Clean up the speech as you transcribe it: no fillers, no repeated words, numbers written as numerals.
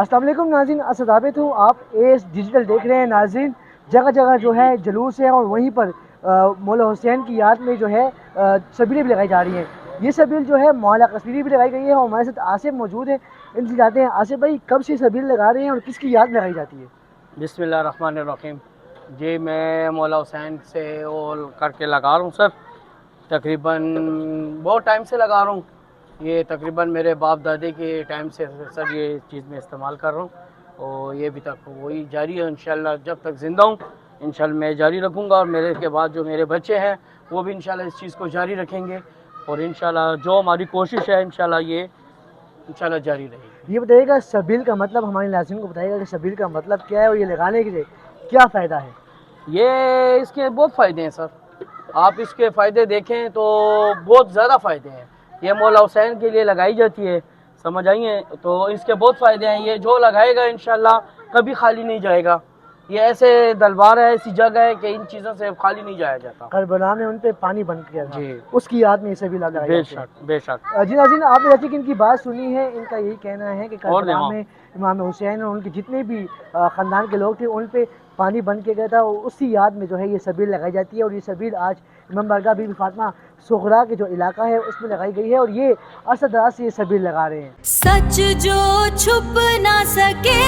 السلام علیکم ناظرین، اسد عابد ہوں، آپ ایس ڈیجیٹل دیکھ رہے ہیں۔ ناظرین، جگہ جگہ جو ہے جلوس ہے اور وہیں پر مولا حسین کی یاد میں جو ہے شبیلیں بھی لگائی جا رہی ہیں۔ یہ شبیل جو ہے مولا کشمیری بھی لگائی گئی ہے اور ہمارے ساتھ آصف موجود ہیں، ان سے جاتے ہیں۔ آصف بھائی، کب سے شبیل لگا رہے ہیں اور کس کی یاد میں لگائی جاتی ہے؟ بسم اللہ الرحمن الرحیم۔ جی میں مولا حسین سے اور کر کے لگا رہا ہوں سر، تقریباً بہت ٹائم سے لگا رہا ہوں۔ یہ تقریباً میرے باپ دادے کے ٹائم سے سر یہ چیز میں استعمال کر رہا ہوں اور یہ ابھی تک وہی جاری ہے۔ انشاءاللہ جب تک زندہ ہوں انشاءاللہ میں جاری رکھوں گا، اور میرے کے بعد جو میرے بچے ہیں وہ بھی انشاءاللہ اس چیز کو جاری رکھیں گے، اور انشاءاللہ جو ہماری کوشش ہے انشاءاللہ یہ انشاءاللہ جاری رہے گی۔ یہ بتائیے گا شبیل کا مطلب، ہمارے ناظرین کو بتائیے گا کہ شبیل کا مطلب کیا ہے اور یہ لگانے کے کیا فائدہ ہے؟ یہ اس کے بہت فائدے ہیں سر، آپ اس کے فائدے دیکھیں تو بہت زیادہ فائدے ہیں۔ یہ مولا حسین کے لیے لگائی جاتی ہے، سمجھ آئیے، تو اس کے بہت فائدے ہیں۔ یہ جو لگائے گا انشاءاللہ کبھی خالی نہیں جائے گا۔ یہ ایسے دربار ہے، ایسی جگہ ہے کہ ان چیزوں سے خالی نہیں جایا جاتا۔ کربلا میں ان پہ پانی بن گیا تھا، جی اس کی یاد میں یہ شبیل لگائی بے جاتی ہے۔ شک بے شک۔ جی ناظرین، آپ نے جیسے کہ ان کی بات سنی ہے، ان کا یہی کہنا ہے کہ اور کربلا میں امام حسین اور ان کے جتنے بھی خاندان کے لوگ تھے ان پہ پانی بن کے گیا تھا، اور اسی یاد میں جو ہے یہ شبیل لگائی جاتی ہے۔ اور یہ شبیل آج امام بارگاہ بی بی فاطمہ صغریٰ کے جو علاقہ ہے اس میں لگائی گئی ہے، اور یہ اسد راز سے یہ شبیل لگا رہے ہیں۔ سچ جو چھپ نہ سکے